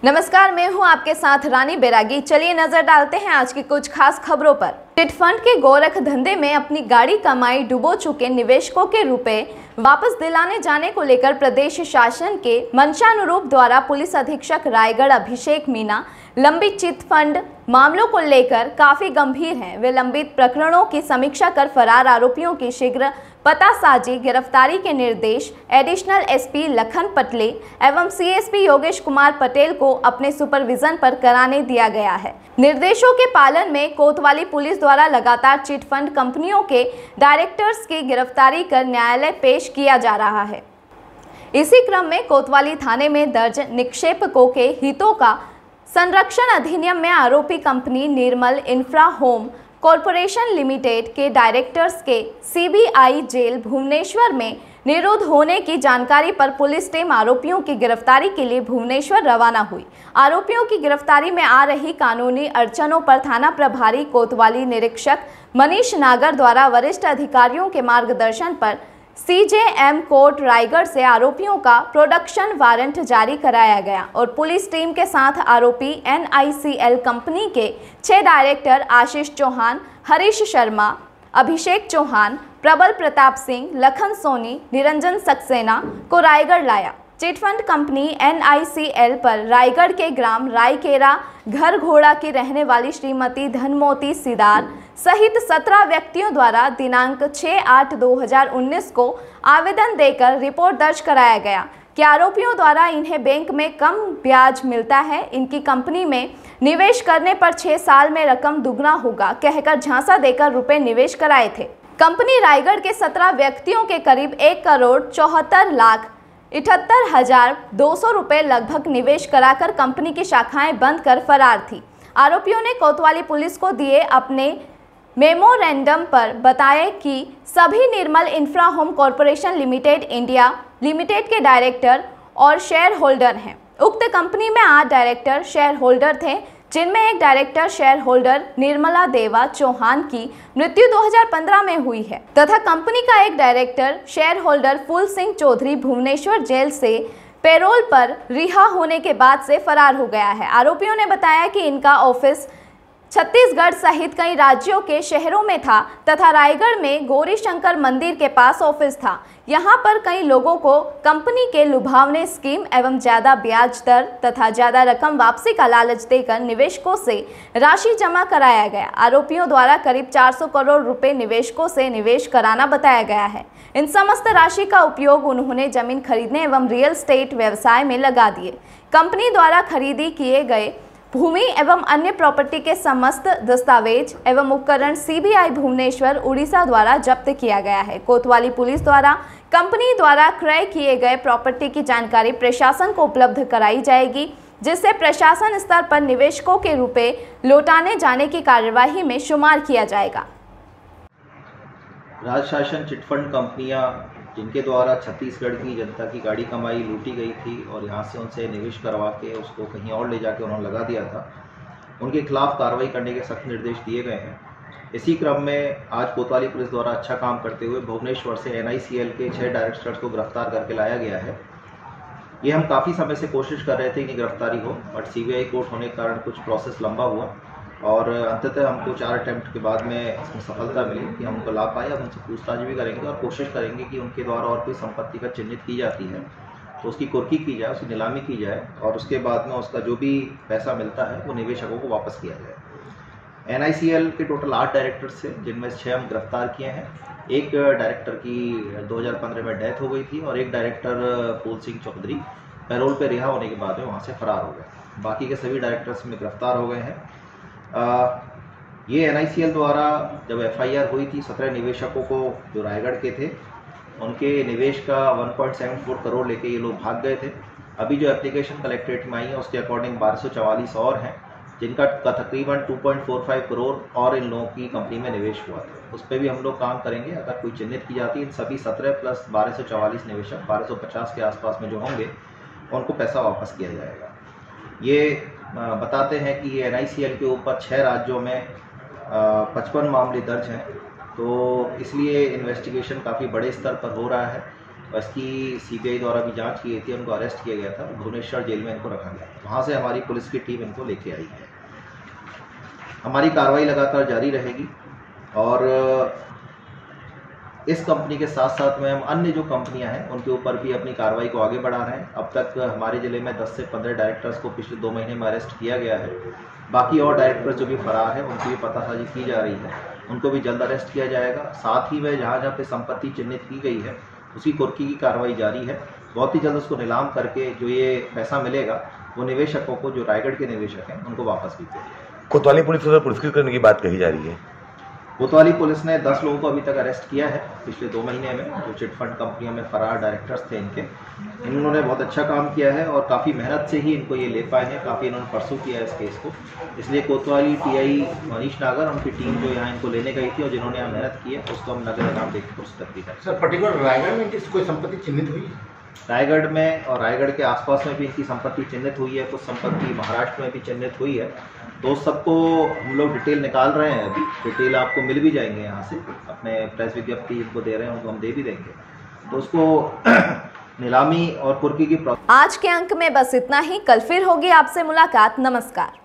नमस्कार, मैं हूं आपके साथ रानी बैरागी। चलिए नजर डालते हैं आज की कुछ खास खबरों पर। चिटफंड के गोरख धंधे में अपनी गाड़ी कमाई डुबो चुके निवेशकों के रुपए वापस दिलाने जाने को लेकर प्रदेश शासन के मंशानुरूप द्वारा पुलिस अधीक्षक रायगढ़ अभिषेक मीना लंबित चिटफंड मामलों को लेकर काफी गंभीर हैं। वे लंबित प्रकरणों की समीक्षा कर फरार आरोपियों की शीघ्र पतासाजी गिरफ्तारी के निर्देश एडिशनल एसपी लखन पटले एवं सीएसपी योगेश कुमार पटेल को अपने सुपरविजन पर कराने दिया गया है। निर्देशों के पालन में कोतवाली पुलिस द्वारा लगातार चिटफंड कंपनियों के डायरेक्टर्स की गिरफ्तारी कर न्यायालय पेश किया जा रहा है। इसी क्रम में कोतवाली थाने में दर्ज निक्षेपकों के हितों का संरक्षण अधिनियम में आरोपी कंपनी निर्मल इंफ्रा होम कॉरपोरेशन लिमिटेड के डायरेक्टर्स के सीबीआई जेल भुवनेश्वर में निरुद्ध होने की जानकारी पर पुलिस टीम आरोपियों की गिरफ्तारी के लिए भुवनेश्वर रवाना हुई। आरोपियों की गिरफ्तारी में आ रही कानूनी अड़चनों पर थाना प्रभारी कोतवाली निरीक्षक मनीष नागर द्वारा वरिष्ठ अधिकारियों के मार्गदर्शन पर सीजेएम कोर्ट रायगढ़ से आरोपियों का प्रोडक्शन वारंट जारी कराया गया और पुलिस टीम के साथ आरोपी NICL कंपनी के 6 डायरेक्टर आशीष चौहान, हरीश शर्मा, अभिषेक चौहान, प्रबल प्रताप सिंह, लखन सोनी, निरंजन सक्सेना को रायगढ़ लाया। चिटफंड कंपनी NICL पर रायगढ़ के ग्राम रायकेरा घर घोड़ा की रहने वाली श्रीमती धनमोती सिदार सहित 17 व्यक्तियों द्वारा दिनांक 6/8/2019 को आवेदन देकर रिपोर्ट दर्ज कराया गया कि आरोपियों द्वारा इन्हें बैंक में कम ब्याज मिलता है, इनकी कंपनी में निवेश करने पर 6 साल में रकम दुगना होगा कहकर झांसा देकर रुपए निवेश कराए थे। कंपनी रायगढ़ के 17 व्यक्तियों के करीब 1,74,78,200 रुपए लगभग निवेश कराकर कंपनी की शाखाएं बंद कर फरार थी। आरोपियों ने कोतवाली पुलिस को दिए अपने मेमोरेंडम पर बताया कि सभी Nirmal infra home corporation limited India limited के डायरेक्टर और शेयर होल्डर हैं। उक्त कंपनी में 8 डायरेक्टर शेयर होल्डर थे, जिनमें एक डायरेक्टर शेयर होल्डर निर्मला देवा चौहान की मृत्यु 2015 में हुई है तथा कंपनी का एक डायरेक्टर शेयर होल्डर फूल सिंह चौधरी भुवनेश्वर जेल से पैरोल पर रिहा होने के बाद से फरार हो गया है। आरोपियों ने बताया कि इनका ऑफिस छत्तीसगढ़ सहित कई राज्यों के शहरों में था तथा रायगढ़ में गौरी शंकर मंदिर के पास ऑफिस था। यहां पर कई लोगों को कंपनी के लुभावने स्कीम एवं ज्यादा ब्याज दर तथा ज्यादा रकम वापसी का लालच देकर निवेशकों से राशि जमा कराया गया। आरोपियों द्वारा करीब 400 करोड़ रुपए निवेशकों से निवेश कराना बताया गया है। इन समस्त राशि का उपयोग उन्होंने जमीन खरीदने एवं रियल एस्टेट व्यवसाय में लगा दिए। कंपनी द्वारा खरीदी किए गए भूमि एवं अन्य प्रॉपर्टी के समस्त दस्तावेज एवं उपकरण सीबीआई भुवनेश्वर उड़ीसा द्वारा जब्त किया गया है। कोतवाली पुलिस द्वारा कंपनी द्वारा क्रय किए गए प्रॉपर्टी की जानकारी प्रशासन को उपलब्ध कराई जाएगी, जिससे प्रशासन स्तर पर निवेशकों के रुपए लौटाने जाने की कार्यवाही में शुमार किया जाएगा। राज्य शासन चिटफंड कंपनियां जिनके द्वारा छत्तीसगढ़ की जनता की गाड़ी कमाई लूटी गई थी और यहाँ से उनसे निवेश करवा के उसको कहीं और ले जाके उन्होंने लगा दिया था, उनके खिलाफ कार्रवाई करने के सख्त निर्देश दिए गए हैं। इसी क्रम में आज कोतवाली पुलिस द्वारा अच्छा काम करते हुए भुवनेश्वर से NICL के 6 डायरेक्टर्स को गिरफ्तार करके लाया गया है। ये हम काफ़ी समय से कोशिश कर रहे थे कि गिरफ्तारी हो, बट CBI कोर्ट होने के कारण कुछ प्रोसेस लंबा हुआ और अंततः हमको 4 अटेम्प्ट के बाद में इसमें सफलता मिली कि हम उनको ला पाए। अब उनसे पूछताछ भी करेंगे और कोशिश करेंगे कि उनके द्वारा और कोई संपत्ति का चिन्हित की जाती है तो उसकी कुर्की की जाए, उसकी नीलामी की जाए और उसके बाद में उसका जो भी पैसा मिलता है वो निवेशकों को वापस किया जाए। NICL के टोटल 8 डायरेक्टर्स थे, जिनमें 6 हम गिरफ्तार किए हैं। एक डायरेक्टर की 2015 में डेथ हो गई थी और एक डायरेक्टर फूल सिंह चौधरी पैरोल पर रिहा होने के बाद में वहाँ से फरार हो गए। बाकी के सभी डायरेक्टर्स में गिरफ्तार हो गए हैं। ये NICL द्वारा जब FIR हुई थी 17 निवेशकों को जो रायगढ़ के थे, उनके निवेश का 1.74 करोड़ लेके ये लोग भाग गए थे। अभी जो एप्लीकेशन कलेक्ट्रेट में आई है उसके अकॉर्डिंग 1244 और हैं, जिनका तकरीबन 2.45 करोड़ और इन लोगों की कंपनी में निवेश हुआ था। उस पर भी हम लोग काम करेंगे। अगर कोई चिन्हित की जाती है, सभी 17 प्लस 1244 निवेशक 1250 के आसपास में जो होंगे उनको पैसा वापस किया जाएगा। ये बताते हैं कि ये NICL के ऊपर 6 राज्यों में 55 मामले दर्ज हैं, तो इसलिए इन्वेस्टिगेशन काफ़ी बड़े स्तर पर हो रहा है इसकी सीबीआई द्वारा भी जांच की गई थी, उनको अरेस्ट किया गया था, भुवनेश्वर जेल में इनको रखा गया। वहाँ से हमारी पुलिस की टीम इनको लेके आई है। हमारी कार्रवाई लगातार जारी रहेगी और इस कंपनी के साथ साथ में हम अन्य जो कंपनियां हैं उनके ऊपर भी अपनी कार्रवाई को आगे बढ़ा रहे हैं। अब तक हमारे ज़िले में 10 से 15 डायरेक्टर्स को पिछले 2 महीने में अरेस्ट किया गया है। बाकी और डायरेक्टर्स जो भी फरार है उनकी भी पतासाजी की जा रही है, उनको भी जल्द अरेस्ट किया जाएगा। साथ ही में जहाँ जहाँ पे संपत्ति चिन्हित की गई है उसकी कुर्की की कार्रवाई जारी है। बहुत ही जल्द उसको नीलाम करके जो ये पैसा मिलेगा वो निवेशकों को, जो रायगढ़ के निवेशक हैं, उनको वापस भी किया जाएगा। कोतवाली पुलिस को पुरस्कृत करने की बात कही जा रही है। कोतवाली पुलिस ने 10 लोगों को अभी तक अरेस्ट किया है पिछले 2 महीने में, जो चिटफंड कंपनियों में फरार डायरेक्टर्स थे इनके। इन्होंने बहुत अच्छा काम किया है और काफ़ी मेहनत से ही इनको ये ले पाए हैं। काफ़ी इन्होंने परसू किया है इस केस को, इसलिए कोतवाली टीआई मनीष नागर, उनकी टीम जो यहाँ इनको लेने गई थी और जिन्होंने यहाँ मेहनत की है, उसको हम नगर इनाम देकर पुरस्कृत किया। सर, पर्टिकुलर रायगढ़ में किसी कोई संपत्ति चिन्हित हुई है? रायगढ़ में और रायगढ़ के आसपास में भी इनकी संपत्ति चिन्हित हुई है, कुछ संपत्ति महाराष्ट्र में भी चिन्हित हुई है। तो सबको हम लोग डिटेल निकाल रहे हैं। अभी डिटेल आपको मिल भी जाएंगे यहाँ से, अपने प्रेस विज्ञप्ति इनको दे रहे हैं उनको हम दे भी देंगे। तो उसको नीलामी और कुर्की की आज के अंक में बस इतना ही। कल फिर होगी आपसे मुलाकात। नमस्कार।